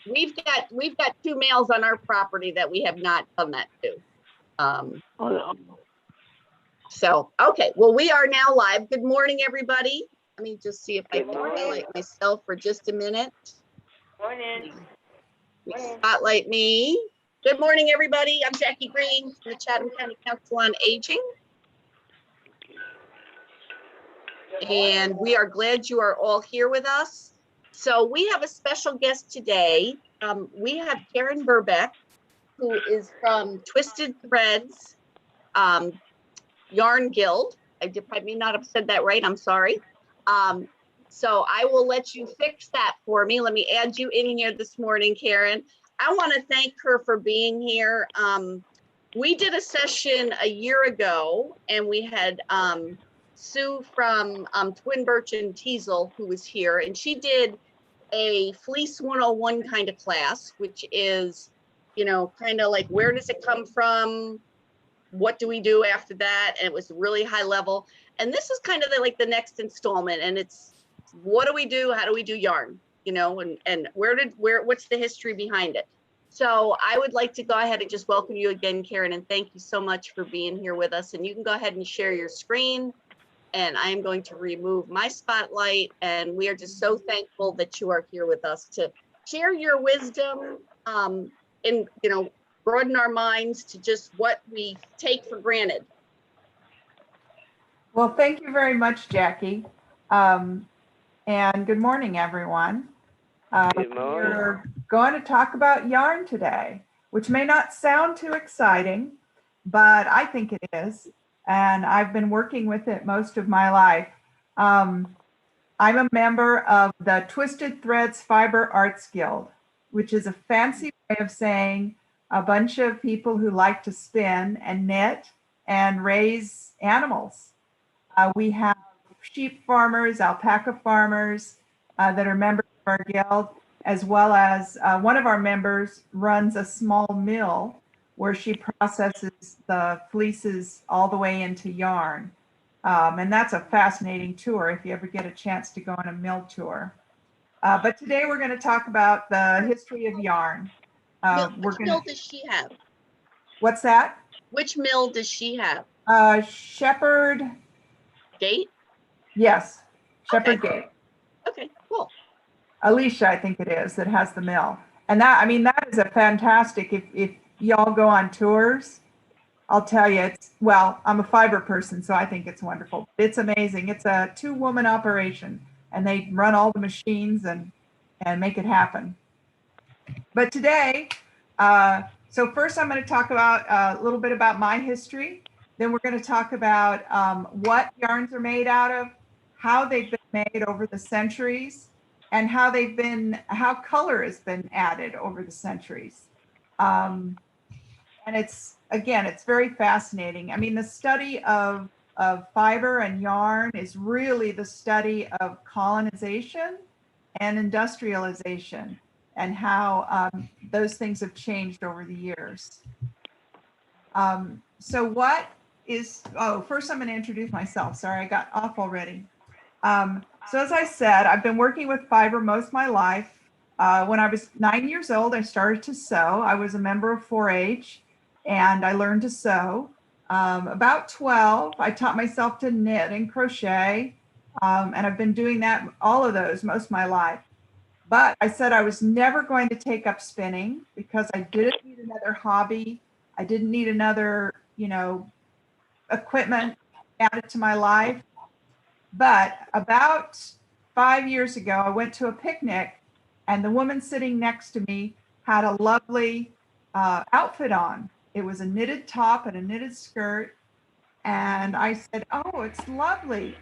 We've got 2 males on our property that we have not done that to. So, okay, well, we are now live. Good morning, everybody. Let me just see if I can highlight myself for just a minute. Morning. Spotlight me. Good morning, everybody. I'm Jackie Green from the Chatham County Council on Aging. And we are glad you are all here with us. So we have a special guest today. We have Karen Burbeck, who is from Twisted Threads Yarn Guild. I may not have said that right. I'm sorry. So I will let you fix that for me. Let me add you in here this morning, Karen. I want to thank her for being here. We did a session a year ago, and we had Sue from Twin Birch and Teasel, who was here, and she did a Fleece 101 kind of class, which is, you know, kind of like, where does it come from? What do we do after that? And it was really high level. And this is kind of like the next installment. And it's, what do we do? How do we do yarn? You know, and what's the history behind it? So I would like to go ahead and just welcome you again, Karen, and thank you so much for being here with us. And you can go ahead and share your screen. And I'm going to remove my spotlight. And we are just so thankful that you are here with us to share your wisdom and, you know, broaden our minds to just what we take for granted. Well, thank you very much, Jackie. And good morning, everyone. Good morning. We're going to talk about yarn today, which may not sound too exciting, but I think it is. And I've been working with it most of my life. I'm a member of the Twisted Threads Fiber Arts Guild, which is a fancy way of saying a bunch of people who like to spin and knit and raise animals. We have sheep farmers, alpaca farmers that are members of our guild, as well as one of our members runs a small mill where she processes the fleeces all the way into yarn. And that's a fascinating tour if you ever get a chance to go on a mill tour. But today we're going to talk about the history of yarn. Which mill does she have? What's that? Which mill does she have? Shepherd Gate? Yes, Shepherd Okay. Gate. Okay, cool. Alicia, I think it is, that has the mill. And that, I mean, that is a fantastic, if y'all go on tours, I'll tell you, it's, well, I'm a fiber person, so I think it's wonderful. It's amazing. It's a 2-woman operation, and they run all the machines and make it happen. But today, so first I'm going to talk about a little bit about my history. Then we're going to talk about what yarns are made out of, how they've been made over the centuries, and how color has been added over the centuries. And it's, again, it's very fascinating. I mean, the study of fiber and yarn is really the study of colonization and industrialization, and how those things have changed over the years. So what is, first I'm going to introduce myself. Sorry, I got off already. So as I said, I've been working with fiber most of my life. When I was 9 years old, I started to sew. I was a member of 4-H, and I learned to sew. About 12, I taught myself to knit and crochet, and I've been doing that, all of those, most of my life. But I said I was never going to take up spinning because I didn't need another hobby. I didn't need another, you know, equipment added to my life. But about 5 years ago, I went to a picnic, and the woman sitting next to me had a lovely outfit on. It was a knitted top and a knitted skirt. And I said, "Oh, it's lovely.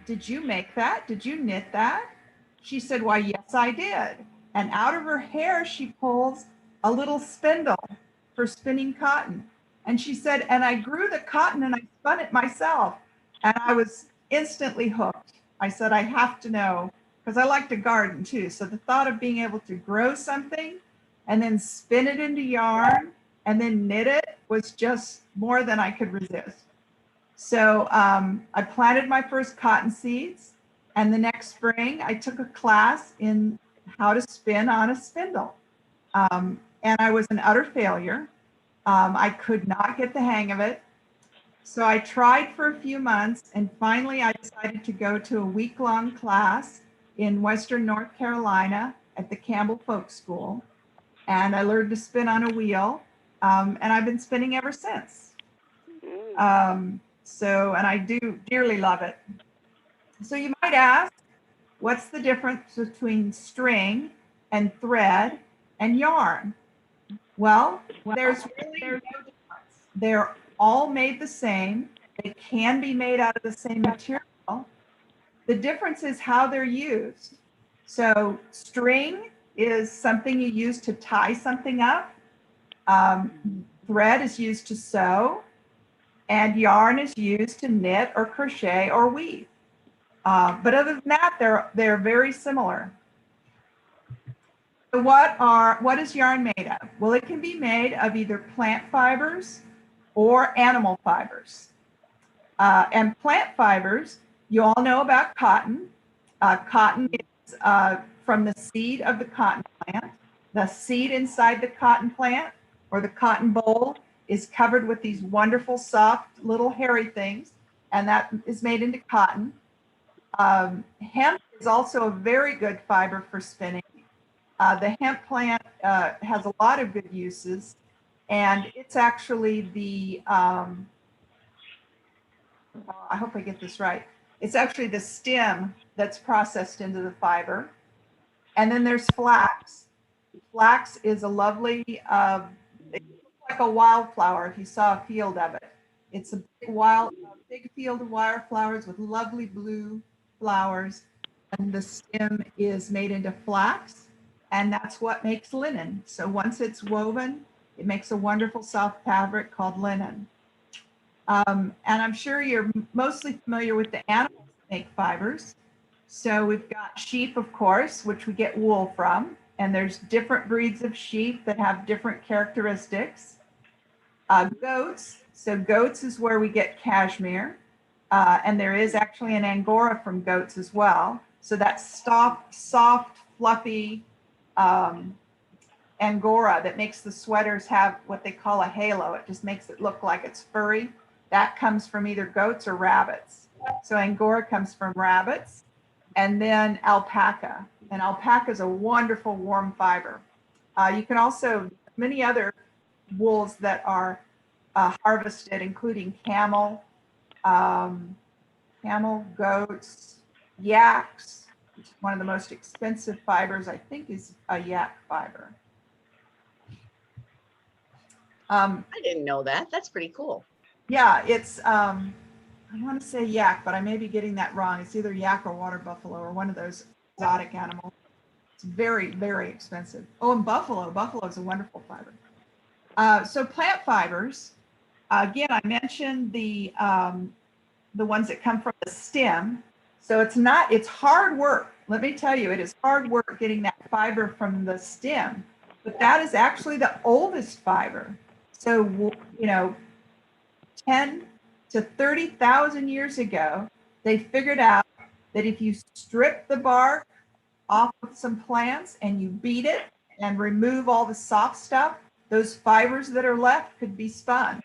Did you make that? Did you knit that?" She said, "Why, yes, I did." And out of her hair, she pulls a little spindle for spinning cotton. And she said, "And I grew the cotton and I spun it myself." And I was instantly hooked. I said, I have to know, because I like to garden too. So the thought of being able to grow something and then spin it into yarn and then knit it was just more than I could resist. So I planted my first cotton seeds, And the next spring, I took a class in how to spin on a spindle. And I was an utter failure. I could not get the hang of it. So I tried for a few months, and finally I decided to go to a week-long class in Western North Carolina at the Campbell Folk School. And I learned to spin on a wheel, and I've been spinning ever since. And I do dearly love it. So you might ask, what's the difference between string and thread and yarn? Well, there's really no difference. They're all made the same. They can be made out of the same material. The difference is how they're used. So string is something you use to tie something up. Thread is used to sew, and yarn is used to knit or crochet or weave. But other than that, they're very similar. So what is yarn made of? Well, it can be made of either plant fibers or animal fibers. And plant fibers, you all know about cotton. Cotton is from the seed of the cotton plant. The seed inside the cotton plant or the cotton boll is covered with these wonderful, soft, little hairy things, and that is made into cotton. Hemp is also a very good fiber for spinning. The hemp plant has a lot of good uses, and it's actually the, I hope I get this right, it's actually the stem that's processed into the fiber. And then there's flax. Flax is a lovely, it looks like a wildflower if you saw a field of it. It's a big field of wildflowers with lovely blue flowers, and the stem is made into flax, and that's what makes linen. So once it's woven, it makes a wonderful soft fabric called linen. And I'm sure you're mostly familiar with the animals that make fibers. So we've got sheep, of course, which we get wool from, and there's different breeds of sheep that have different characteristics. Goats, so goats is where we get cashmere, and there is actually an Angora from goats as well. So that soft, fluffy Angora that makes the sweaters have what they call a halo. It just makes it look like it's furry. That comes from either goats or rabbits. So Angora comes from rabbits. And then alpaca. And alpaca is a wonderful warm fiber. You can also, many other wools that are harvested, including camel, goats, yaks, which is one of the most expensive fibers, I think, is a yak fiber. I didn't know that. That's pretty cool. Yeah, it's, I want to say yak, but I may be getting that wrong. It's either yak or water buffalo or one of those exotic animals. It's very, very expensive. Oh, and buffalo. Buffalo is a wonderful fiber. So plant fibers, again, I mentioned the ones that come from the stem. So it's hard work. Let me tell you, it is hard work getting that fiber from the stem, but that is actually the oldest fiber. So, 10 to 30,000 years ago, they figured out that if you strip the bark off of some plants and you beat it and remove all the soft stuff, those fibers that are left could be spun.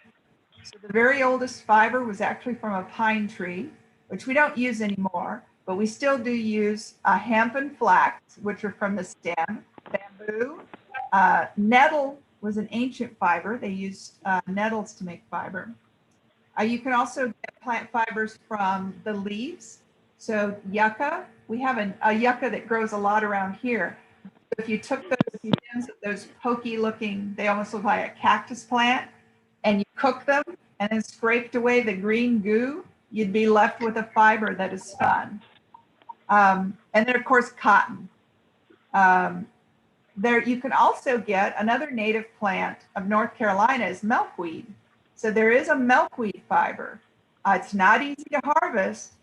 So the very oldest fiber was actually from a pine tree, which we don't use anymore, but we still do use hemp and flax, which are from the stem, bamboo. Nettle was an ancient fiber. They used nettles to make fiber. You can also get plant fibers from the leaves. So yucca, we have a yucca that grows a lot around here. If you took those pokey looking, they almost look like a cactus plant, and you cook them and then scraped away the green goo, you'd be left with a fiber that is spun. And then of course, cotton. There you can also get another native plant of North Carolina is milkweed. So there is a milkweed fiber. It's not easy to harvest,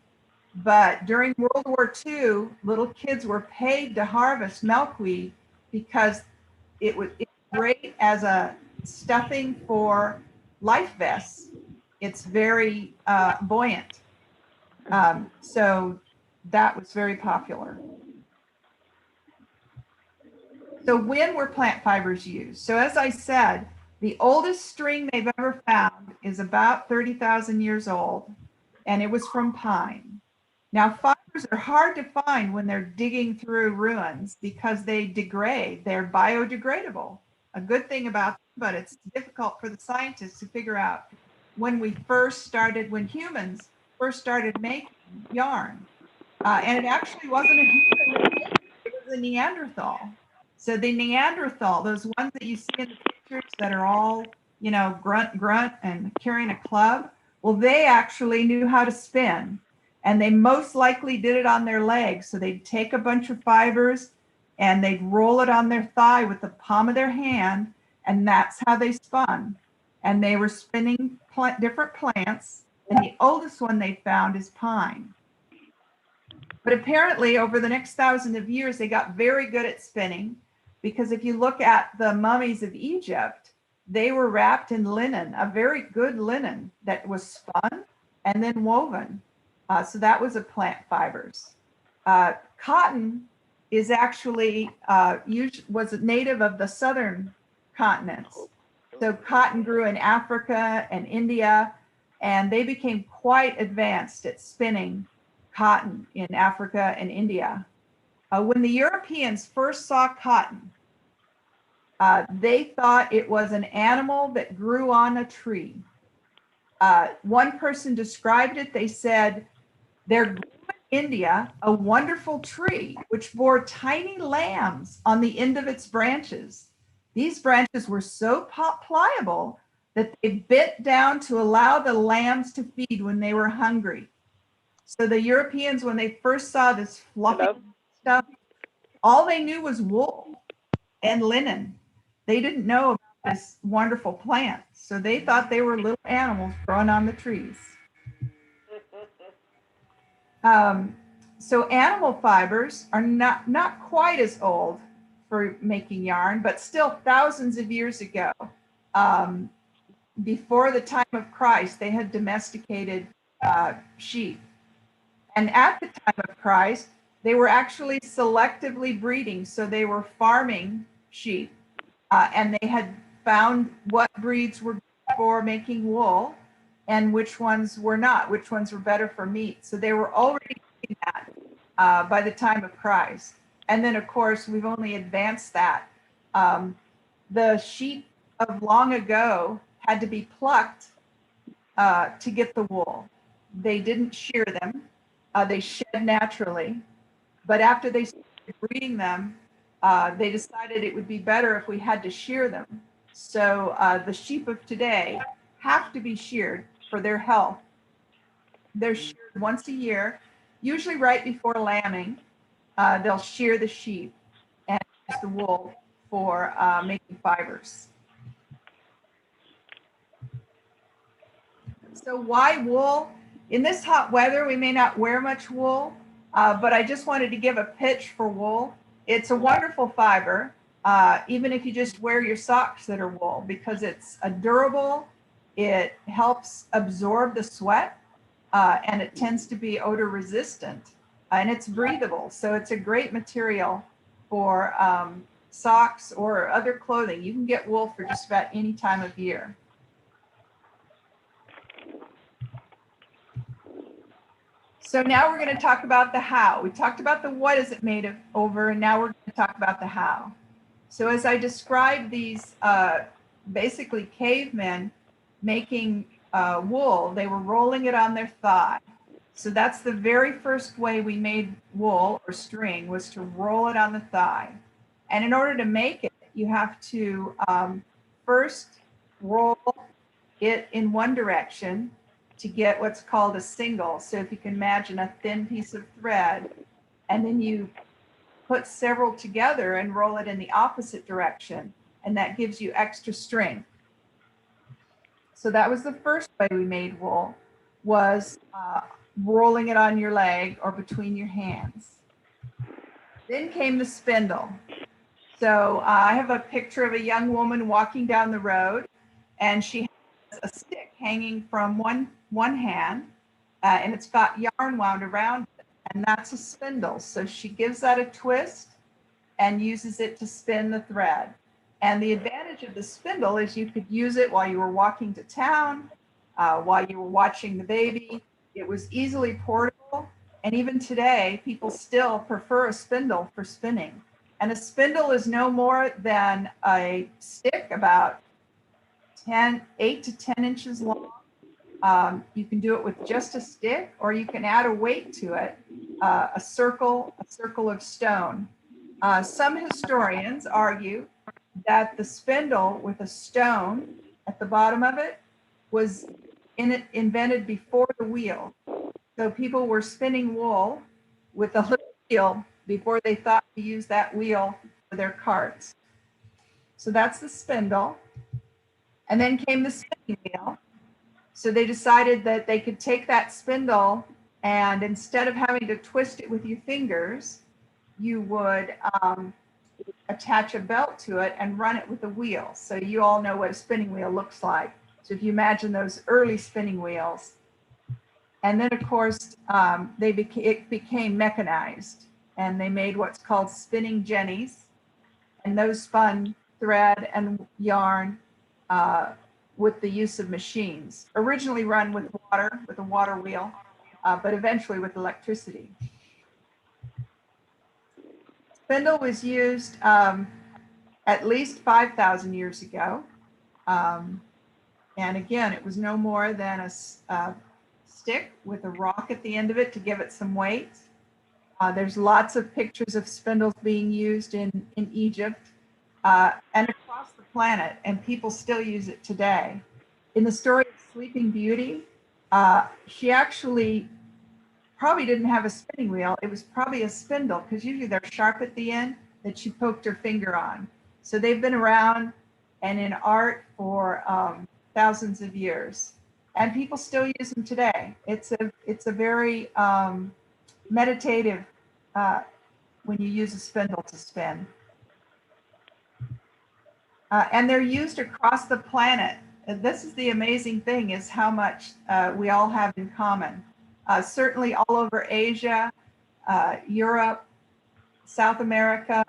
but during World War II, little kids were paid to harvest milkweed because it's great as a stuffing for life vests. It's very buoyant. So that was very popular. So when were plant fibers used? So as I said, the oldest string they've ever found is about 30,000 years old, and it was from pine. Now, fibers are hard to find when they're digging through ruins because they degrade. They're biodegradable. A good thing about them, but it's difficult for the scientists to figure out when humans first started making yarn. And it actually wasn't a human, it was a Neanderthal. So the Neanderthal, those ones that you see in the pictures that are all, grunt and carrying a club, well, they actually knew how to spin. And they most likely did it on their legs. So they'd take a bunch of fibers and they'd roll it on their thigh with the palm of their hand. And that's how they spun. And they were spinning different plants. And the oldest one they found is pine. But apparently over the next 1,000 of years, they got very good at spinning, because if you look at the mummies of Egypt, they were wrapped in linen, a very good linen that was spun and then woven. So that was a plant fibers. Cotton is actually was native of the southern continents. So cotton grew in Africa and India, and they became quite advanced at spinning cotton in Africa and India. When the Europeans first saw cotton, they thought it was an animal that grew on a tree. One person described it. They said, there grew in India a wonderful tree which bore tiny lambs on the end of its branches. These branches were so pliable that they bent down to allow the lambs to feed when they were hungry. So the Europeans, when they first saw this fluffy stuff, all they knew was wool and linen. They didn't know about this wonderful plant. So they thought they were little animals growing on the trees. So animal fibers are not quite as old for making yarn, but still thousands of years ago, before the time of Christ, they had domesticated sheep. And at the time of Christ, they were actually selectively breeding. So they were farming sheep, and they had found what breeds were good for making wool and which ones were not, which ones were better for meat. So they were already doing that by the time of Christ. And then, of course, we've only advanced that. The sheep of long ago had to be plucked to get the wool. They didn't shear them. They shed naturally. But after they started breeding them, they decided it would be better if we had to shear them. So the sheep of today have to be sheared for their health. They're sheared once a year, usually right before lambing. They'll shear the sheep and use the wool for making fibers. So why wool? In this hot weather, we may not wear much wool, but I just wanted to give a pitch for wool. It's a wonderful fiber, even if you just wear your socks that are wool, because it's durable, it helps absorb the sweat, and it tends to be odor resistant, and it's breathable. So it's a great material for socks or other clothing. You can get wool for just about any time of year. So now we're going to talk about the how. We talked about the what is it made of over, and now we're going to talk about the how. So as I described these basically cavemen making wool, they were rolling it on their thigh. So that's the very first way we made wool or string, was to roll it on the thigh. And in order to make it, you have to first roll it in one direction to get what's called a single. So if you can imagine a thin piece of thread, and then you put several together and roll it in the opposite direction, and that gives you extra strength. So that was the first way we made wool, was rolling it on your leg or between your hands. Then came the spindle. So I have a picture of a young woman walking down the road, and she has a stick hanging from one hand, and it's got yarn wound around it. and that's a spindle. So she gives that a twist and uses it to spin the thread. And the advantage of the spindle is you could use it while you were walking to town, while you were watching the baby. It was easily portable. And even today, people still prefer a spindle for spinning. And a spindle is no more than a stick about 8 to 10 inches long. You can do it with just a stick, or you can add a weight to it, a circle of stone. Some historians argue that the spindle with a stone at the bottom of it was invented before the wheel. So people were spinning wool with a little wheel before they thought to use that wheel for their carts. So that's the spindle. And then came the spinning wheel. So they decided that they could take that spindle, and instead of having to twist it with your fingers, you would attach a belt to it and run it with a wheel. So you all know what a spinning wheel looks like. So if you imagine those early spinning wheels. And then, of course, it became mechanized, and they made what's called spinning jennies. And those spun thread and yarn with the use of machines, originally run with water, with a water wheel, but eventually with electricity. Spindle was used at least 5,000 years ago. And again, it was no more than a stick with a rock at the end of it to give it some weight. There's lots of pictures of spindles being used in Egypt and across the planet, and people still use it today. In the story of Sleeping Beauty, she actually probably didn't have a spinning wheel. It was probably a spindle, because usually they're sharp at the end, that she poked her finger on. So they've been around and in art for thousands of years, and people still use them today. It's a very meditative when you use a spindle to spin. And they're used across the planet. And this is the amazing thing, is how much we all have in common. Certainly all over Asia, Europe, South America,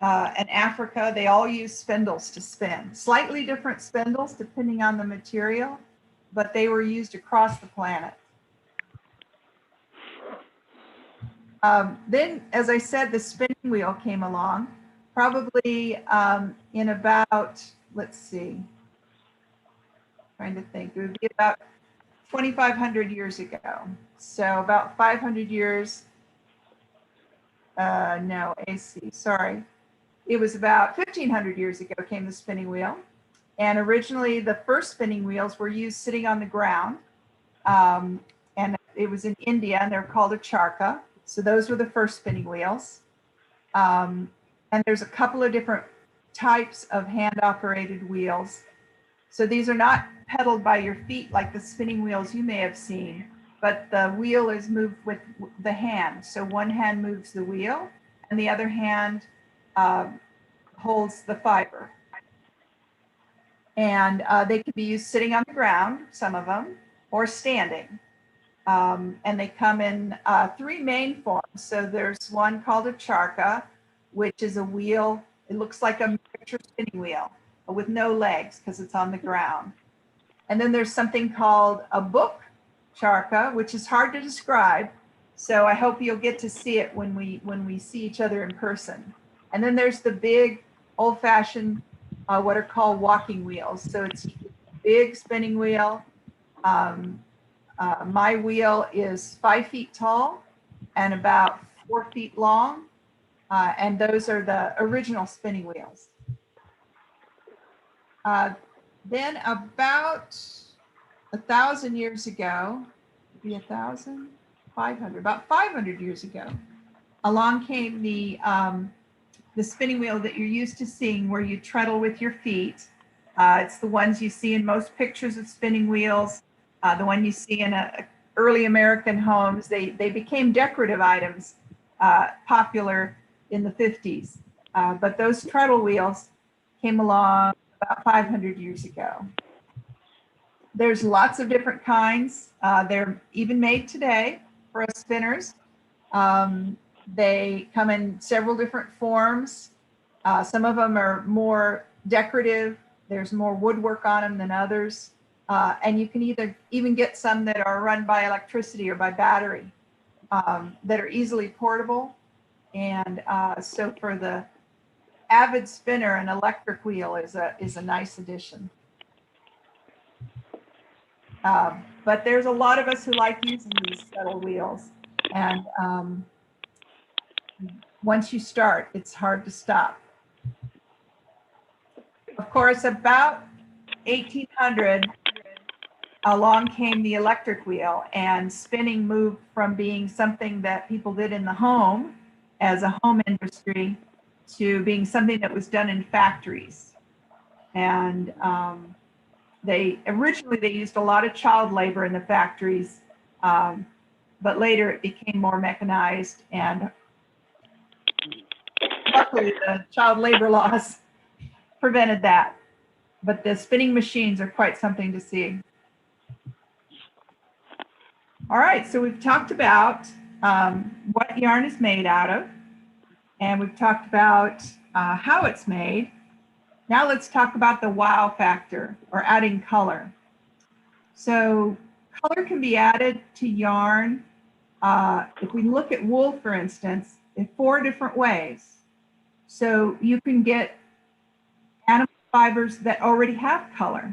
and Africa, they all use spindles to spin. Slightly different spindles depending on the material, but they were used across the planet. Then, as I said, the spinning wheel came along, probably in about, let's see, trying to think, it would be about 2,500 years ago. So about 500 years, no, AC, sorry. It was about 1,500 years ago came the spinning wheel. And originally the first spinning wheels were used sitting on the ground. And it was in India, and they're called a charka. So those were the first spinning wheels. And there's a couple of different types of hand-operated wheels. So these are not pedaled by your feet like the spinning wheels you may have seen, but the wheel is moved with the hand. So one hand moves the wheel, and the other hand holds the fiber. And they can be used sitting on the ground, some of them, or standing. And they come in three main forms. So there's one called a charka, which is a wheel. It looks like a miniature spinning wheel with no legs because it's on the ground. And then there's something called a book charka, which is hard to describe. So I hope you'll get to see it when we see each other in person. And then there's the big old-fashioned, what are called walking wheels. So it's a big spinning wheel. My wheel is 5 feet tall and about 4 feet long. And those are the original spinning wheels. Then about 1,000 years ago, maybe 1,500, about 500 years ago, along came the spinning wheel that you're used to seeing, where you treadle with your feet. It's the ones you see in most pictures of spinning wheels. The one you see in early American homes. They became decorative items, popular in the 50s. But those treadle wheels came along about 500 years ago. There's lots of different kinds. They're even made today for us spinners. They come in several different forms. Some of them are more decorative. There's more woodwork on them than others. And you can even get some that are run by electricity or by battery, that are easily portable. And so for the avid spinner, an electric wheel is a nice addition. But there's a lot of us who like using these pedal wheels. And once you start, it's hard to stop. Of course, about 1800, along came the electric wheel, and spinning moved from being something that people did in the home as a home industry to being something that was done in factories. And originally they used a lot of child labor in the factories, but later it became more mechanized, and luckily the child labor laws prevented that. But the spinning machines are quite something to see. All right, so we've talked about what yarn is made out of, and we've talked about how it's made. Now let's talk about the wow factor, or adding color. So color can be added to yarn. If we look at wool, for instance, in 4 different ways. So you can get animal fibers that already have color.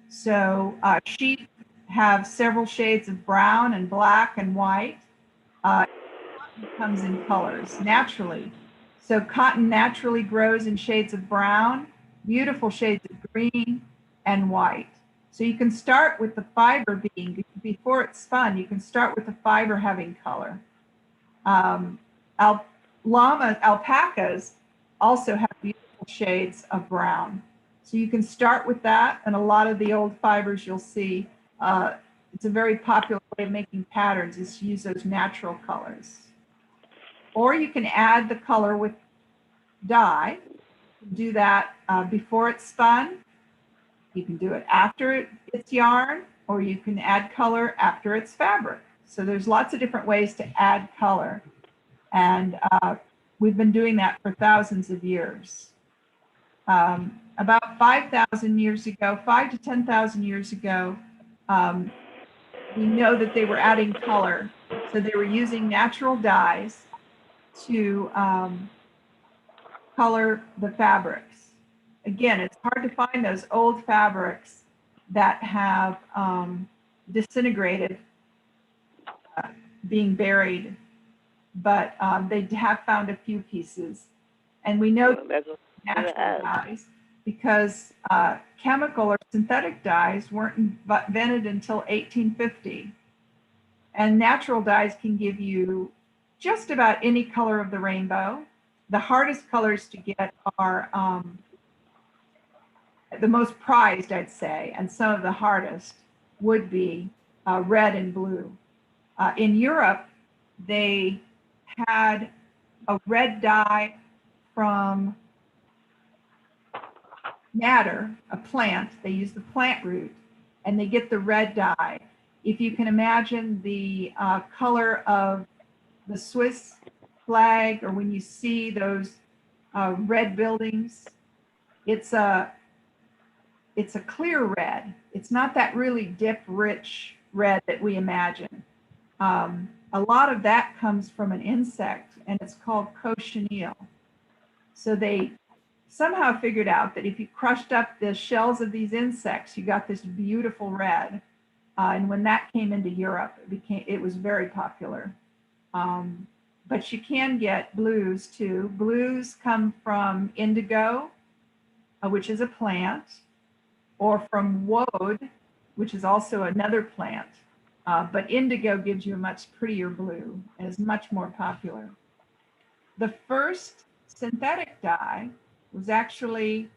So sheep have several shades of brown and black and white. Cotton comes in colors naturally. So cotton naturally grows in shades of brown, beautiful shades of green and white. So you can start with the fiber being, before it's spun, you can start with the fiber having color. Alpacas also have beautiful shades of brown. So you can start with that, and a lot of the old fibers you'll see, it's a very popular way of making patterns is to use those natural colors. Or you can add the color with dye. Do that before it's spun. You can do it after it's yarn, or you can add color after it's fabric. So there's lots of different ways to add color. And we've been doing that for thousands of years. About 5,000 years ago, 5 to 10,000 years ago, we know that they were adding color. So they were using natural dyes to color the fabrics. Again, it's hard to find those old fabrics that have disintegrated, being buried, but they have found a few pieces. And we know natural dyes because chemical or synthetic dyes weren't invented until 1850. And natural dyes can give you just about any color of the rainbow. The hardest colors to get are the most prized, I'd say, and some of the hardest would be red and blue. In Europe, they had a red dye from madder, a plant. They use the plant root, and they get the red dye. If you can imagine the color of the Swiss flag, or when you see those red buildings, it's a clear red. It's not that really dip rich red that we imagine. A lot of that comes from an insect, and it's called cochineal. So they somehow figured out that if you crushed up the shells of these insects, you got this beautiful red. And when that came into Europe, it was very popular. But you can get blues too. Blues come from indigo, which is a plant, or from woad, which is also another plant. But indigo gives you a much prettier blue and is much more popular. The first synthetic dye was actually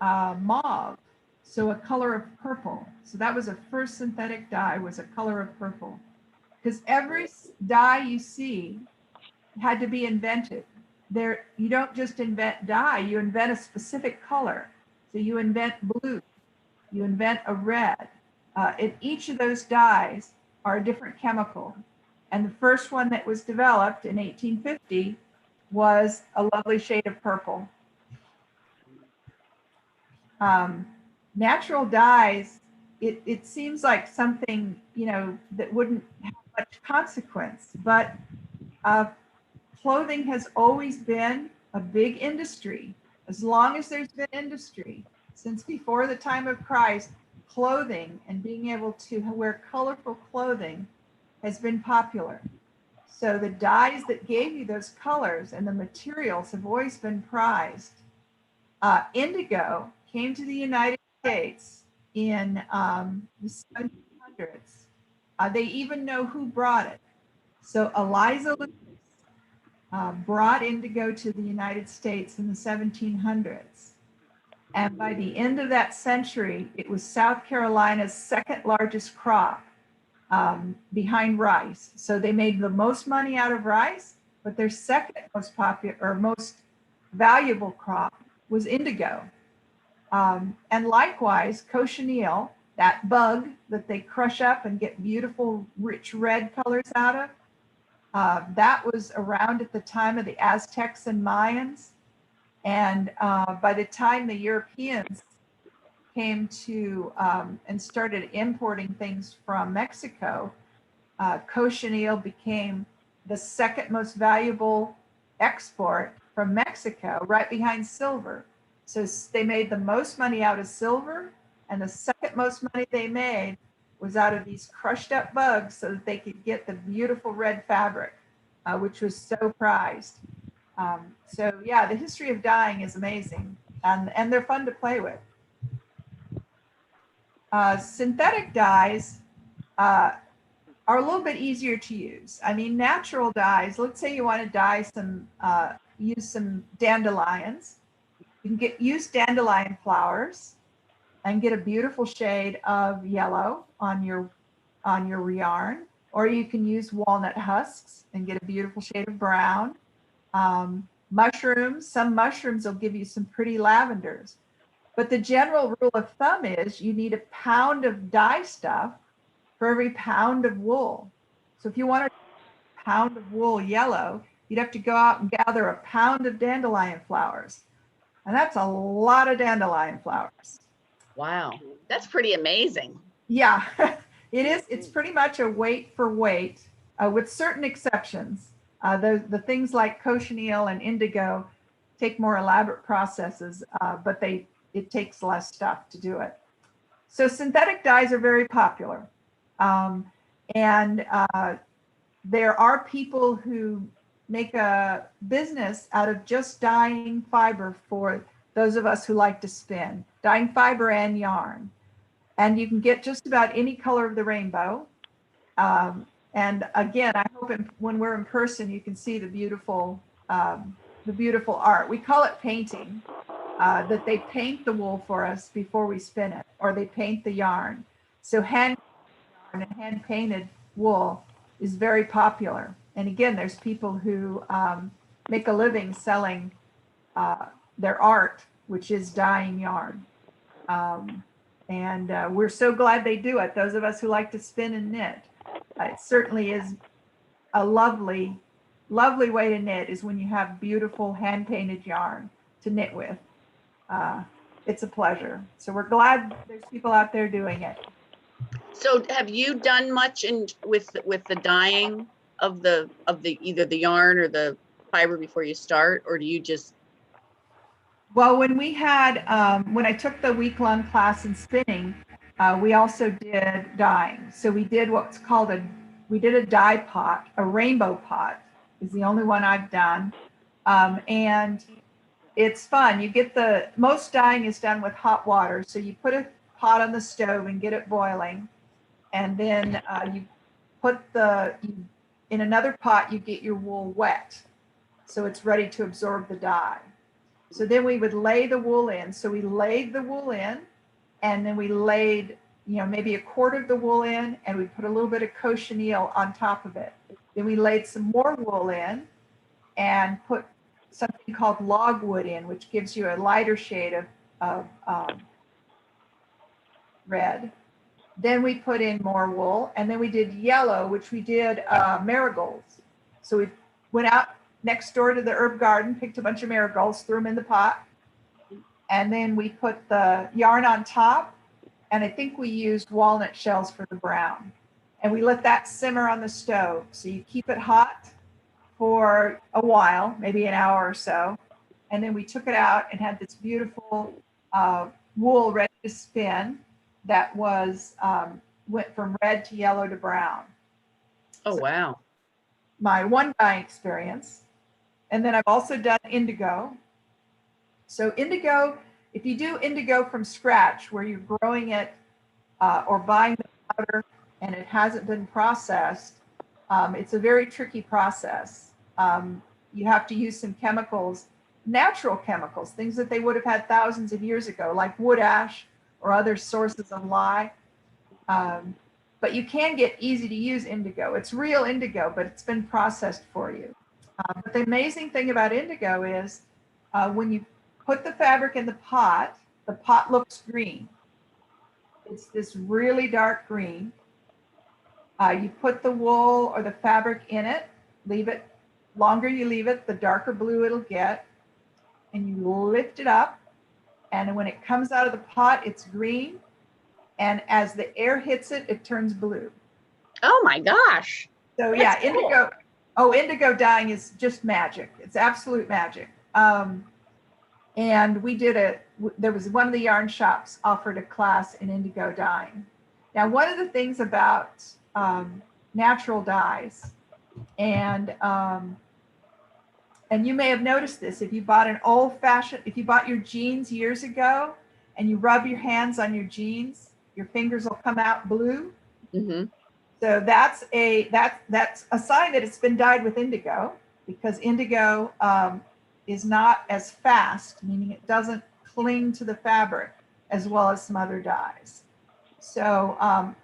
mauve, so a color of purple. So that was the first synthetic dye, was a color of purple. Because every dye you see had to be invented. You don't just invent dye, you invent a specific color. So you invent blue, you invent a red. And each of those dyes are a different chemical. And the first one that was developed in 1850 was a lovely shade of purple. Natural dyes, it seems like something, that wouldn't have much consequence, but clothing has always been a big industry. As long as there's been industry, since before the time of Christ, clothing and being able to wear colorful clothing has been popular. So the dyes that gave you those colors and the materials have always been prized. Indigo came to the United States in the 1700s. They even know who brought it. So Eliza Lewis brought indigo to the United States in the 1700s. And by the end of that century, it was South Carolina's second largest crop, behind rice. So they made the most money out of rice, but their second most popular or most valuable crop was indigo. And likewise, cochineal, that bug that they crush up and get beautiful, rich red colors out of, that was around at the time of the Aztecs and Mayans. And by the time the Europeans came to and started importing things from Mexico, cochineal became the second most valuable export from Mexico, right behind silver. So they made the most money out of silver, and the second most money they made was out of these crushed up bugs so that they could get the beautiful red fabric, which was so prized. So yeah, the history of dyeing is amazing, and they're fun to play with. Synthetic dyes are a little bit easier to use. I mean, natural dyes, let's say you want to dye some, use some dandelions. You can use dandelion flowers and get a beautiful shade of yellow on your yarn, or you can use walnut husks and get a beautiful shade of brown. Mushrooms, some mushrooms will give you some pretty lavenders. But the general rule of thumb is you need a pound of dye stuff for every pound of wool. So if you want a pound of wool yellow, you'd have to go out and gather a pound of dandelion flowers. And that's a lot of dandelion flowers. Wow, that's pretty amazing. Yeah, it is. It's pretty much a weight for weight, with certain exceptions. The things like cochineal and indigo take more elaborate processes, but it takes less stuff to do it. So synthetic dyes are very popular. And there are people who make a business out of just dyeing fiber for those of us who like to spin, dyeing fiber and yarn. And you can get just about any color of the rainbow. And again, I hope when we're in person, you can see the beautiful art. We call it painting, that they paint the wool for us before we spin it, or they paint the yarn. So hand yarn and hand painted wool is very popular. And again, there's people who make a living selling their art, which is dyeing yarn. And we're so glad they do it. Those of us who like to spin and knit, it certainly is a lovely, lovely way to knit is when you have beautiful hand painted yarn to knit with. It's a pleasure. So we're glad there's people out there doing it. So have you done much with the dyeing of the either the yarn or the fiber before you start, or do you just? Well, when we had when I took the week-long class in spinning, we also did dyeing. So we did what's called we did a dye pot, a rainbow pot is the only one I've done. And it's fun. You get most dyeing is done with hot water. So you put a pot on the stove and get it boiling. And then you put in another pot, you get your wool wet. So it's ready to absorb the dye. So then we would lay the wool in. So we laid the wool in, and then we laid, maybe a quart of the wool in, and we put a little bit of cochineal on top of it. Then we laid some more wool in and put something called logwood in, which gives you a lighter shade of red. Then we put in more wool, and then we did yellow, which we did marigolds. So we went out next door to the herb garden, picked a bunch of marigolds, threw them in the pot, and then we put the yarn on top, and I think we used walnut shells for the brown. And we let that simmer on the stove. So you keep it hot for a while, maybe an hour or so. And then we took it out and had this beautiful wool ready to spin that was went from red to yellow to brown. Oh, So wow. my one dyeing experience. And then I've also done indigo. So indigo, if you do indigo from scratch, where you're growing it or buying the powder and it hasn't been processed, it's a very tricky process. You have to use some chemicals, natural chemicals, things that they would have had thousands of years ago, like wood ash or other sources of lye. But you can get easy to use indigo. It's real indigo, but it's been processed for you. But the amazing thing about indigo is when you put the fabric in the pot looks green. It's this really dark green. You put the wool or the fabric in it, leave it, longer you leave it, the darker blue it'll get. And you lift it up, and when it comes out of the pot, it's green. And as the air hits it, it turns blue. Oh my gosh. So That's yeah, cool. indigo. Oh, indigo dyeing is just magic. It's absolute magic. And we did there was one of the yarn shops offered a class in indigo dyeing. Now, one of the things about natural dyes, and you may have noticed this, if you bought if you bought your jeans years ago and you rub your hands on your jeans, your fingers will come out blue. Mm-hmm. So that's a sign that it's been dyed with indigo, because indigo is not as fast, meaning it doesn't cling to the fabric as well as some other dyes. So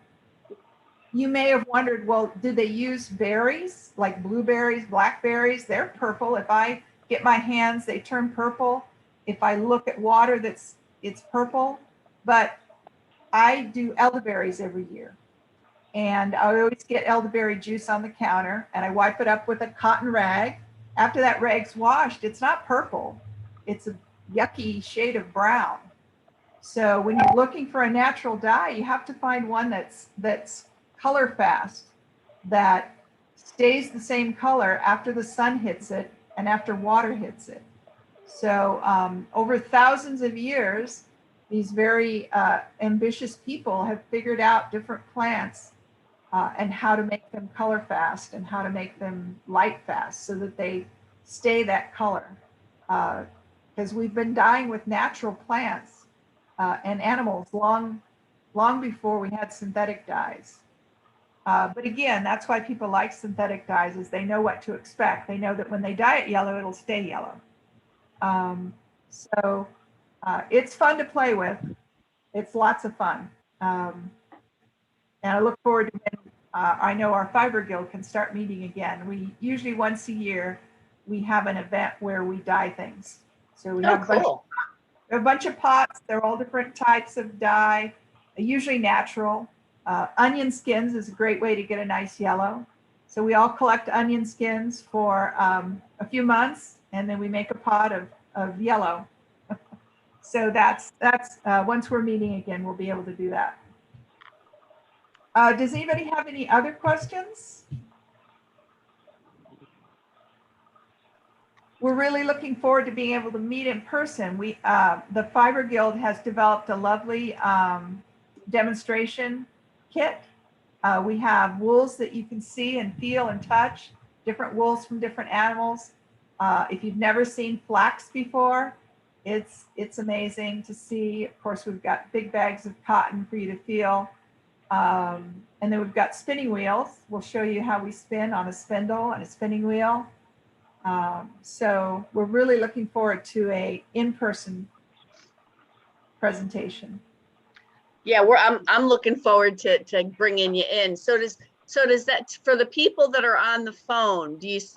you may have wondered, well, did they use berries like blueberries, blackberries? They're purple. If I get my hands, they turn purple. If I look at water, it's purple. But I do elderberries every year. And I always get elderberry juice on the counter, and I wipe it up with a cotton rag. After that rag's washed, it's not purple. It's a yucky shade of brown. So when you're looking for a natural dye, you have to find one that's color fast, that stays the same color after the sun hits it and after water hits it. So over thousands of years, these very ambitious people have figured out different plants and how to make them color fast and how to make them light fast so that they stay that color. Because we've been dyeing with natural plants and animals long before we had synthetic dyes. But again, that's why people like synthetic dyes, is they know what to expect. They know that when they dye it yellow, it'll stay yellow. So it's fun to play with. It's lots of fun. And I look forward to when I know our Fiber Guild can start meeting again. We usually once a year, we have an event where we dye things. So we have a bunch of pots. They're all different types of dye, usually natural. Onion skins is a great way to get a nice yellow. So we all collect onion skins for a few months, and then we make a pot of yellow. So that's once we're meeting again, we'll be able to do that. Does anybody have any other questions? We're really looking forward to being able to meet in person. The Fiber Guild has developed a lovely demonstration kit. We have wools that you can see and feel and touch, different wools from different animals. If you've never seen flax before, it's amazing to see. Of course, we've got big bags of cotton for you to feel. And then we've got spinning wheels. We'll show you how we spin on a spindle and a spinning wheel. So we're really looking forward to a in-person presentation. Yeah, I'm looking forward to bringing you in. So does that, for the people that are on the phone, does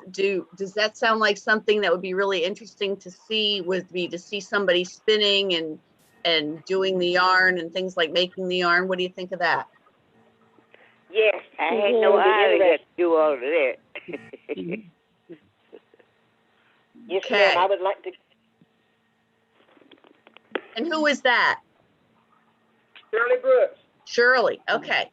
that sound like something that would be really interesting to see? Would be to see somebody spinning and doing the yarn and things like making the yarn? What do you think of that? I had no idea you had to do all of that. Yes, Okay. ma'am. I would like to. And who is that? Shirley Brooks. Shirley. Okay.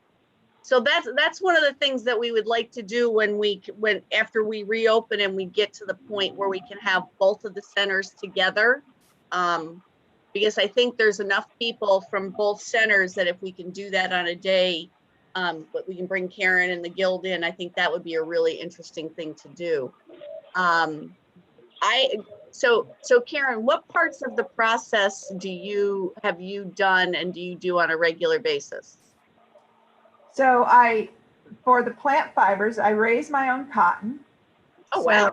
So that's one of the things that we would like to do when after we reopen and we get to the point where we can have both of the centers together. Because I think there's enough people from both centers that if we can do that on a day, but we can bring Karen and the guild in, I think that would be a really interesting thing to do. So Karen, what parts of the process have you done and do you do on a regular basis? So for the plant fibers, I raise my own cotton. Oh, wow.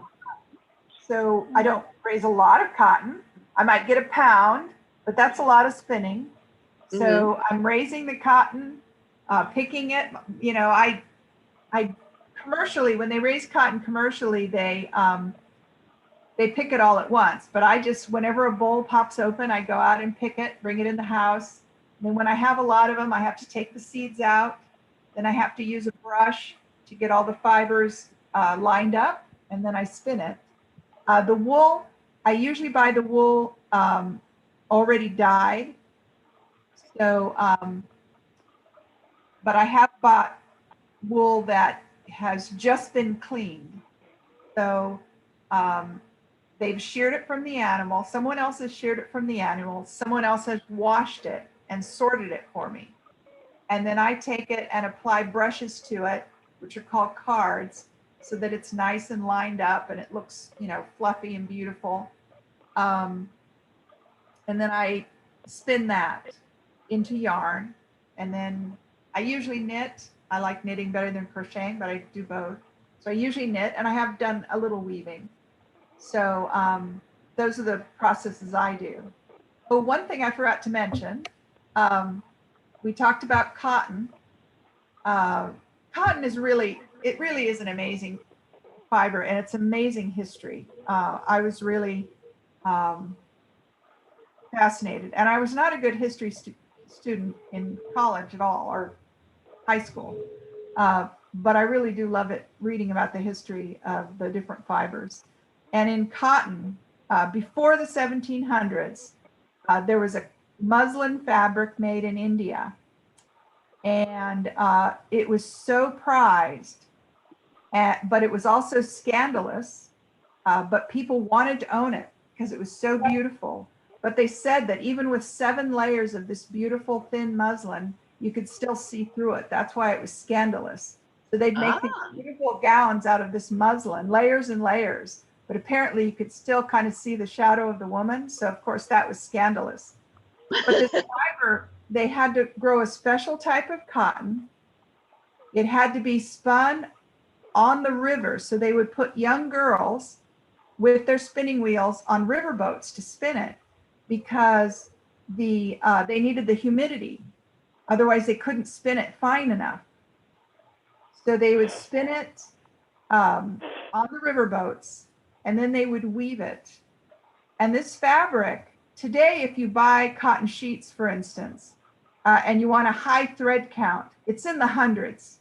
So I don't raise a lot of cotton. I might get a pound, but that's a lot of spinning. So I'm raising the cotton, picking it. You know, I commercially, when they raise cotton commercially, they pick it all at once. But I just, whenever a boll pops open, I go out and pick it, bring it in the house. And then when I have a lot of them, I have to take the seeds out. Then I have to use a brush to get all the fibers lined up, and then I spin it. The wool, I usually buy the wool already dyed. So, but I have bought wool that has just been cleaned. So they've sheared it from the animal. Someone else has sheared it from the animal. Someone else has washed it and sorted it for me. And then I take it and apply brushes to it, which are called cards, so that it's nice and lined up and it looks, you know, fluffy and beautiful. And then I spin that into yarn. And then I usually knit. I like knitting better than crocheting, but I do both. So I usually knit, and I have done a little weaving. So those are the processes I do. But one thing I forgot to mention, we talked about cotton. Cotton is really is an amazing fiber, and it's amazing history. I was really fascinated, and I was not a good history student in college at all, or high school, but I really do love it, reading about the history of the different fibers. And in cotton, before the 1700s, there was a muslin fabric made in India, and it was so prized, but it was also scandalous, but people wanted to own it because it was so beautiful. But they said that even with 7 layers of this beautiful thin muslin, you could still see through it. That's why it was scandalous. So they'd make these beautiful gowns out of this muslin, layers and layers, but apparently you could still kind of see the shadow of the woman. So of course that was scandalous. But this fiber, they had to grow a special type of cotton. It had to be spun on the river. So they would put young girls with their spinning wheels on river boats to spin it, because they needed the humidity. Otherwise they couldn't spin it fine enough. So they would spin it on the river boats, and then they would weave it. And this fabric, today, if you buy cotton sheets, for instance, and you want a high thread count, it's in the hundreds.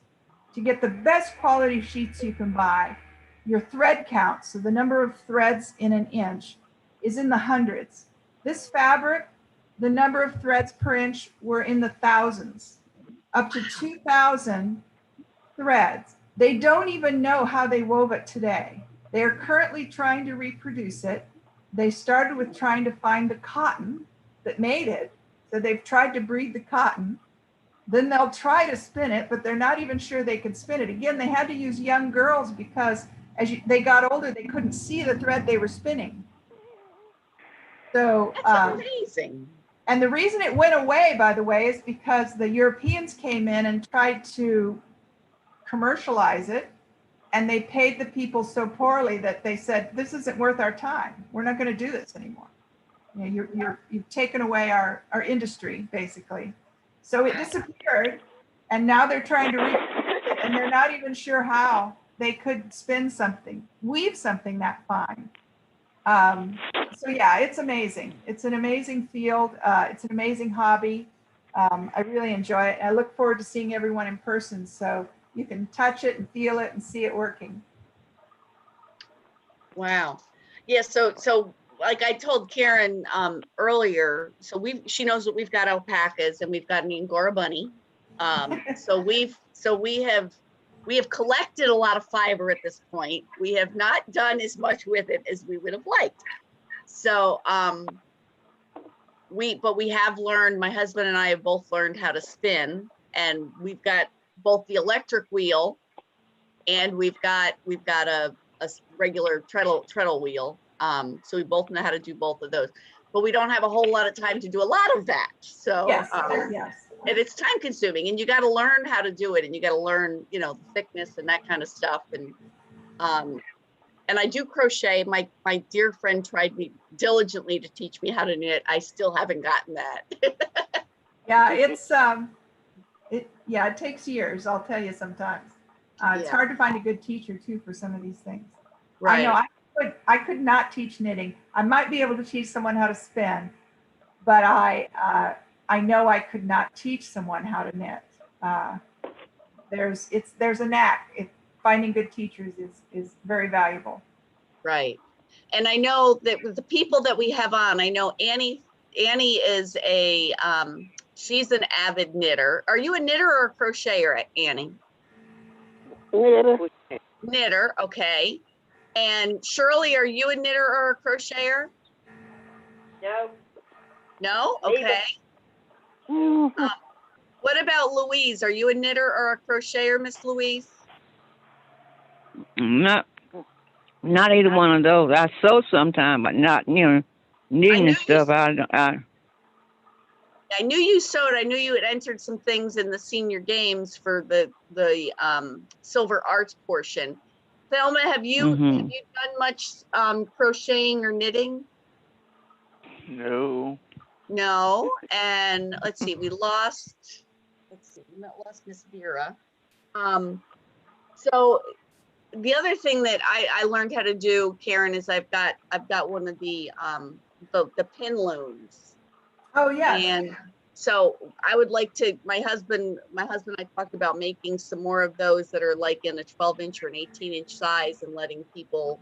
To get the best quality sheets you can buy, your thread count, so the number of threads in an inch, is in the hundreds. This fabric, the number of threads per inch were in the thousands, up to 2,000 threads. They don't even know how they wove it today. They are currently trying to reproduce it. They started with trying to find the cotton that made it. So they've tried to breed the cotton. Then they'll try to spin it, but they're not even sure they can spin it. Again, they had to use young girls because as they got older, they couldn't see the thread they were spinning. So that's amazing. And the reason it went away, by the way, is because the Europeans came in and tried to commercialize it, and they paid the people so poorly that they said, this isn't worth our time. We're not going to do this anymore. You know, you've taken away our industry, basically. So it disappeared, and now they're trying to reproduce it, and they're not even sure how they could spin something, weave something that fine. So yeah, it's amazing. It's an amazing field. It's an amazing hobby. I really enjoy it. I look forward to seeing everyone in person. So You can touch it and feel it and see it working. Wow. Yeah, so like I told Karen earlier, so she knows that we've got alpacas and we've got an Angora bunny. So we have collected a lot of fiber at this point. We have not done as much with it as we would have liked. So we have learned, my husband and I have both learned how to spin, and we've got both the electric wheel and we've got a regular treadle wheel. So we both know how to do both of those, but we don't have a whole lot of time to do a lot of that. So Yes, yes. and it's time consuming, and you got to learn how to do it, and you got to learn, the thickness and that kind of stuff. And I do crochet. My dear friend tried me diligently to teach me how to knit. I still haven't gotten that. Yeah, it takes years, I'll tell you sometimes. It's Yeah. hard to find a good teacher too for some of these things. Right. I know I could not teach knitting. I might be able to teach someone how to spin, but I know I could not teach someone how to knit. There's a knack. Finding good teachers is very valuable. Right. And I know that with the people that we have on, I know Annie is she's an avid knitter. Are you a knitter or a crocheter, Annie? Knitter, okay. And Shirley, are you a knitter or a crocheter? No. No? Okay. What about Louise? Are you a knitter or a crocheter, Miss Louise? Not either one of those. I sew sometime, but not, knitting and stuff. I knew you sewed. I knew you had entered some things in the senior games for the silver arts portion. Thelma, have you done much crocheting or knitting? No. No. And let's see, we lost Miss Vera. So the other thing that I learned how to do, Karen, is I've got one of the pin looms. Oh yeah. And so I would like to, my husband and I talked about making some more of those that are like in a 12-inch or an 18-inch size, and letting people,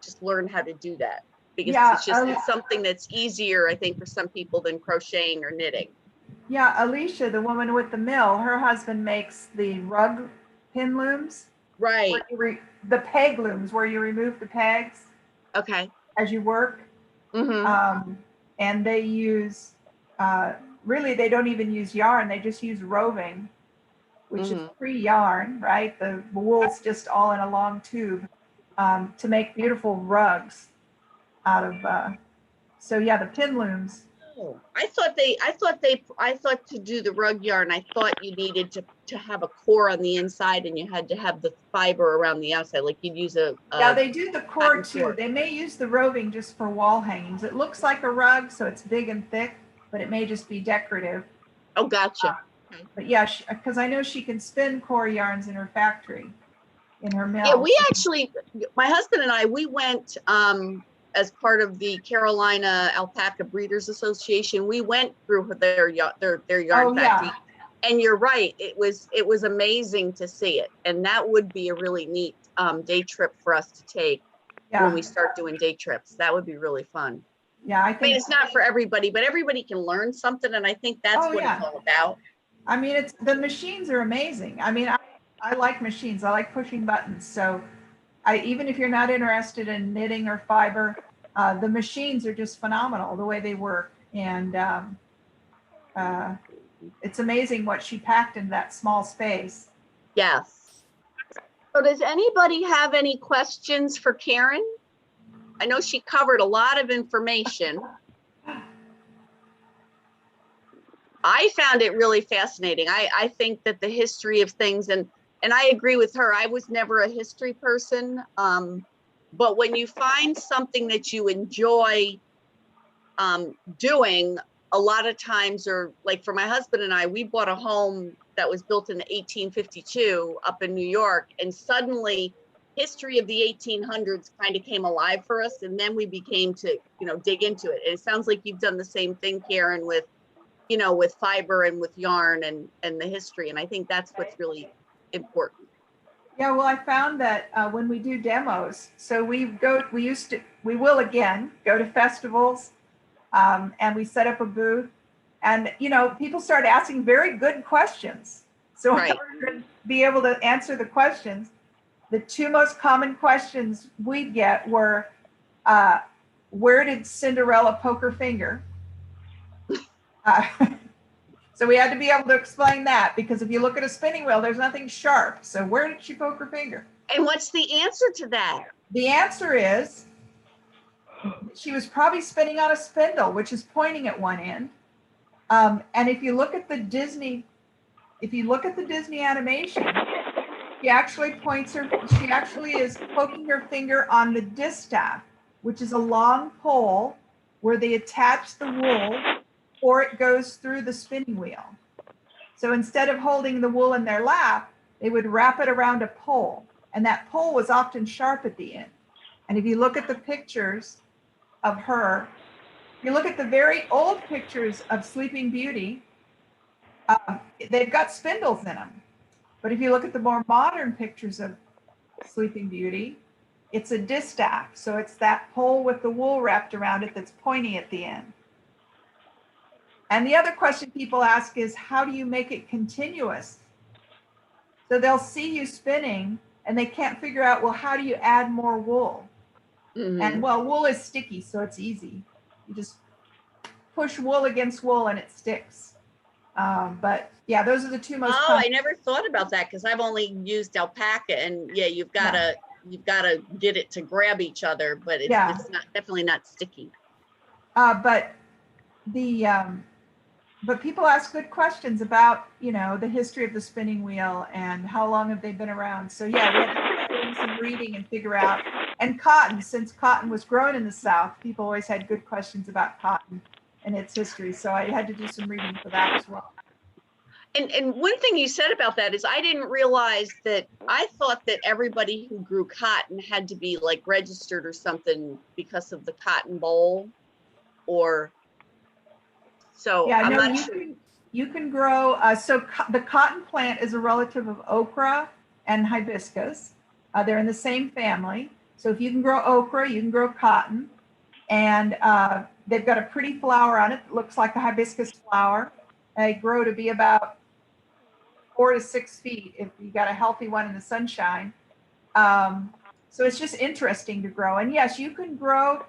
just learn how to do that, because it's something that's easier, I think, for some people than crocheting or knitting. Yeah, Alicia, the woman with the mill, her husband makes the rug pin looms. Right. The peg looms where you remove the pegs. Okay. As you work. Mm-hmm. And they use, really, they don't even use yarn. They just use roving, which is pre-yarn, right? The wool's just all in a long tube, to make beautiful rugs out of, so yeah, the pin looms. Oh, I thought to do the rug yarn, I thought you needed to have a core on the inside, and you had to have the fiber around the outside, like you'd use yeah, they do the core too. Core. They may use the roving just for wall hangings. It looks like a rug, so it's big and thick, but it may just be decorative. Oh, gotcha. But yeah, because I know she can spin core yarns in her factory, in her mill. Yeah, we actually, my husband and I, we went as part of the Carolina Alpaca Breeders Association. We went through their yarn factory. Yeah. And you're right, it was amazing to see it. And that would be a really neat day trip for us to take when we start doing day trips. That would be really fun. Yeah, I mean, it's not for everybody, but everybody can learn something. And I think that's what it's all about. I mean, the machines are amazing. I mean, I like machines. I like pushing buttons. So even if you're not interested in knitting or fiber, the machines are just phenomenal, the way they work. And it's amazing what she packed in that small space. Yes. So does anybody have any questions for Karen? I know she covered a lot of information. I found it really fascinating. I think that the history of things, and I agree with her. I was never a history person. But when you find something that you enjoy doing, a lot of times, or like for my husband and I, we bought a home that was built in 1852 up in New York, and suddenly history of the 1800s kind of came alive for us. And then we became to, dig into it. And it sounds like you've done the same thing, Karen, with fiber and with yarn and the history. And I think that's what's really important. Yeah, well, I found that when we do demos, so we will again go to festivals, and we set up a booth, and people start asking very good questions. So in Right. order to be able to answer the questions, the two most common questions we'd get were, where did Cinderella poke her finger? Uh, so we had to be able to explain that, because if you look at a spinning wheel, there's nothing sharp. So where did she poke her finger? And what's the answer to that? The answer is she was probably spinning on a spindle, which is pointing at one end. And if you look at the Disney animation, she actually is poking her finger on the distaff, which is a long pole where they attach the wool before it goes through the spinning wheel. So instead of holding the wool in their lap, they would wrap it around a pole, and that pole was often sharp at the end. And if you look at the pictures of her, if you look at the very old pictures of Sleeping Beauty, they've got spindles in them. But if you look at the more modern pictures of Sleeping Beauty, it's a distaff. So it's that pole with the wool wrapped around it that's pointy at the end. And the other question people ask is, how do you make it continuous? So they'll see you spinning and they can't figure out, well, how do you add more wool? Mhm. And well, wool is sticky, so it's easy. You just push wool against wool and it sticks. But yeah, those are the two most Oh, common. I never thought about that, because I've only used alpaca, and yeah, you've got to get it to grab each other, but it's definitely not sticky. But people ask good questions about the history of the spinning wheel and how long have they been around. So yeah, we had to do some reading and figure out. And cotton, since cotton was grown in the South, people always had good questions about cotton and its history. So I had to do some reading for that as well. And one thing you said about that is, I didn't realize that. I thought that everybody who grew cotton had to be like registered or something because of the cotton boll, or so. Yeah, I'm no, not sure. you can grow. The cotton plant is a relative of okra and hibiscus. They're in the same family. So if you can grow okra, you can grow cotton. And they've got a pretty flower on it that looks like a hibiscus flower. They grow to be about 4 to 6 feet if you got a healthy one in the sunshine. So it's just interesting to grow. And yes, you can grow.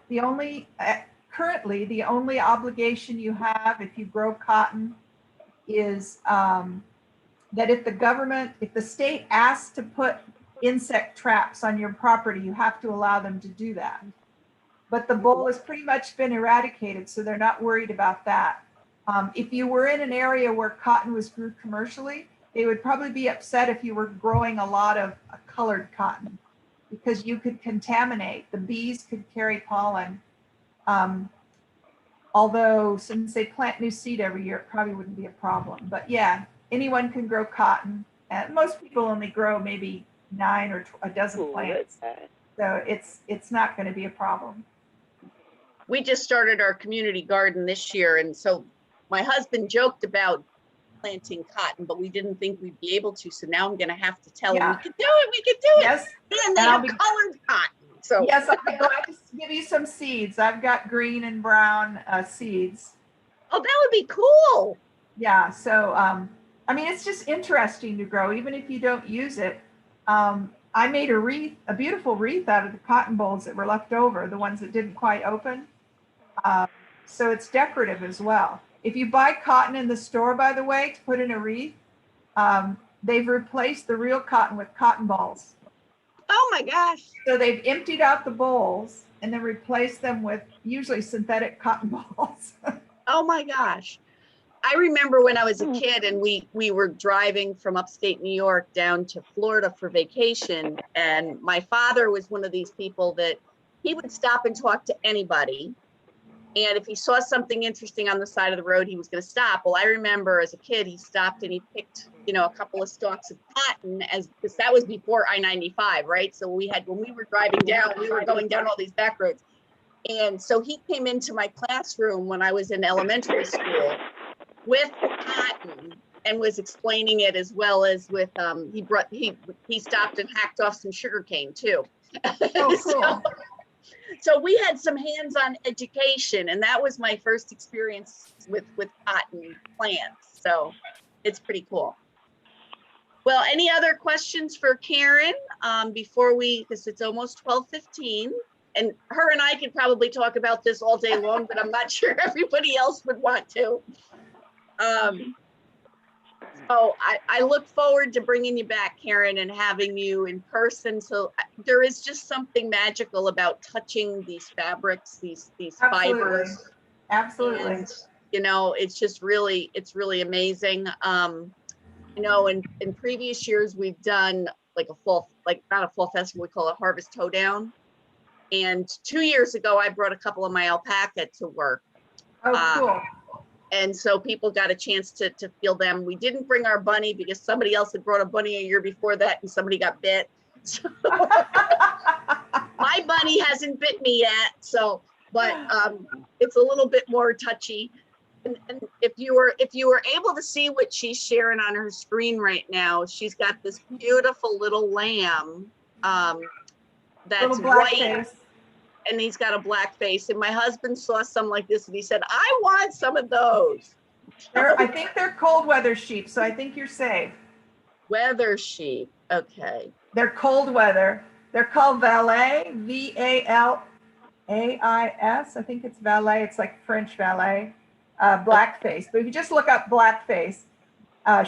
Currently, the only obligation you have if you grow cotton is that if the state asks to put insect traps on your property, you have to allow them to do that. But the boll has pretty much been eradicated, so they're not worried about that. If you were in an area where cotton was grew commercially, they would probably be upset if you were growing a lot of colored cotton, because you could contaminate. The bees could carry pollen. Although since they plant new seed every year, it probably wouldn't be a problem. But yeah, anyone can grow cotton. And most people only grow maybe 9 or a dozen plants. So it's not going to be a problem. We just started our community garden this year, and so my husband joked about planting cotton, but we didn't think we'd be able to. So now I'm going to have to tell him we could do it. Yes. And they have colored cotton. So yes, I'll be glad to give you some seeds. I've got green and brown seeds. Oh, that would be cool. Yeah. So, I mean, it's just interesting to grow, even if you don't use it. I made a beautiful wreath out of the cotton bolls that were left over, the ones that didn't quite open. So it's decorative as well. If you buy cotton in the store, by the way, to put in a wreath, they've replaced the real cotton with cotton balls. Oh my gosh. So they've emptied out the bowls and then replaced them with usually synthetic cotton balls. Oh my gosh. I remember when I was a kid and we were driving from upstate New York down to Florida for vacation. And my father was one of these people that he would stop and talk to anybody. And if he saw something interesting on the side of the road, he was going to stop. Well, I remember as a kid, he stopped and he picked, a couple of stalks of cotton, because that was before I-95, right? So when we were driving down, we were going down all these back roads. And so he came into my classroom when I was in elementary school with cotton and was explaining it as well as with, he stopped and hacked off some sugarcane too. Oh, cool. So we had some hands-on education, and that was my first experience with cotton plants. So it's pretty cool. Well, any other questions for Karen before because it's almost 12:15, and her and I could probably talk about this all day long, but I'm not sure everybody else would want to. So I look forward to bringing you back, Karen, and having you in person. So there is just something magical about touching these fabrics, these Absolutely. fibers. Absolutely. And, you know, it's really amazing. You know, in previous years, we've done like not a fall festival, we call it Harvest Hoedown. And 2 years ago, I brought a couple of my alpaca to work. Oh, cool. And so people got a chance to feel them. We didn't bring our bunny because somebody else had brought a bunny a year before that and somebody got bit. So my bunny hasn't bit me yet. So, but it's a little bit more touchy. And if you were able to see what she's sharing on her screen right now, she's got this beautiful little lamb that's white. Face. And he's got a black face. And my husband saw some like this and he said, I want some of those. I think they're cold weather sheep, so I think you're safe. Weather sheep. Okay. They're cold weather. They're called valet, Valais. I think it's valet. It's like French valet, blackface. But if you just look up blackface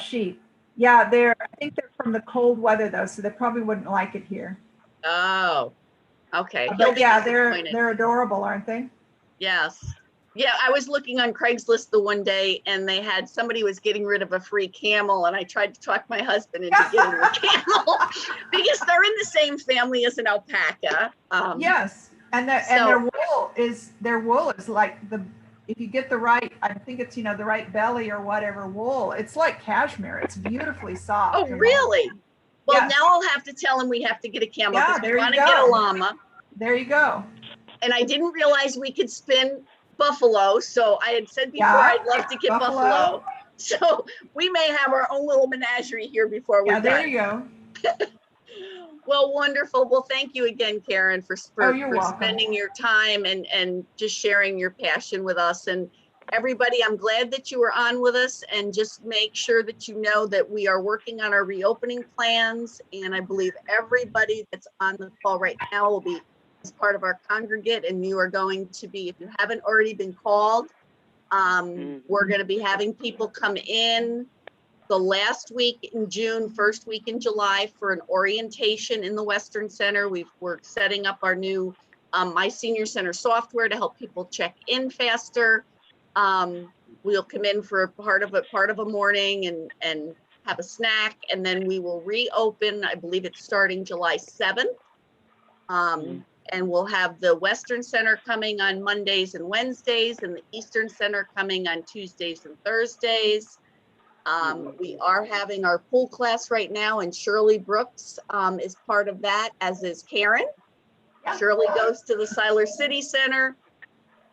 sheep, yeah, I think they're from the cold weather though, so they probably wouldn't like it here. Oh. Okay. But yeah, they're adorable, aren't they? Yes. Yeah, I was looking on Craigslist the one day and somebody was getting rid of a free camel, and I tried to talk my husband into getting a camel because they're in the same family as an alpaca. Yes, and their wool is like if you get the right, I think it's the right belly or whatever wool, it's like cashmere. It's beautifully soft. Oh, really? Well, yes. Now I'll have to tell him we have to get a camel because we want to get a llama. There you go. And I didn't realize we could spin buffalo. So I had said before, I'd love to get buffalo. So we may have our own little menagerie here before we're done. There you go. Well, wonderful. Well, thank you again, Karen, for spending your time and just sharing your passion with us. And everybody, I'm glad that you were on with us, and just make sure that you know that we are working on our reopening plans. And I believe everybody that's on the call right now will be as part of our congregate, and you are going to be, if you haven't already been called, we're going to be having people come in the last week in June, first week in July for an orientation in the Western Center. We're setting up our new My Senior Center software to help people check in faster. We'll come in for part of a morning and have a snack, and then we will reopen. I believe it's starting July 7th. And we'll have the Western Center coming on Mondays and Wednesdays, and the Eastern Center coming on Tuesdays and Thursdays. We are having our pool class right now, and Shirley Brooks is part of that, as is Karen. Shirley goes to the Siler City Center.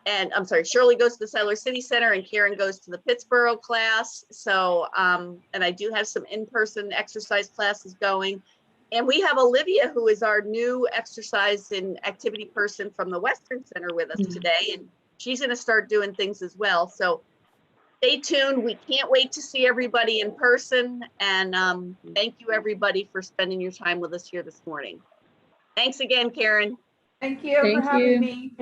And I'm sorry, Shirley goes to the Siler City Center and Karen goes to the Pittsboro class. So, and I do have some in-person exercise classes going. And we have Olivia, who is our new exercise and activity person from the Western Center with us today. And she's going to start doing things as well. So stay tuned. We can't wait to see everybody in person. And thank you, everybody, for spending your time with us here this morning. Thanks again, Karen. Thank you for having me.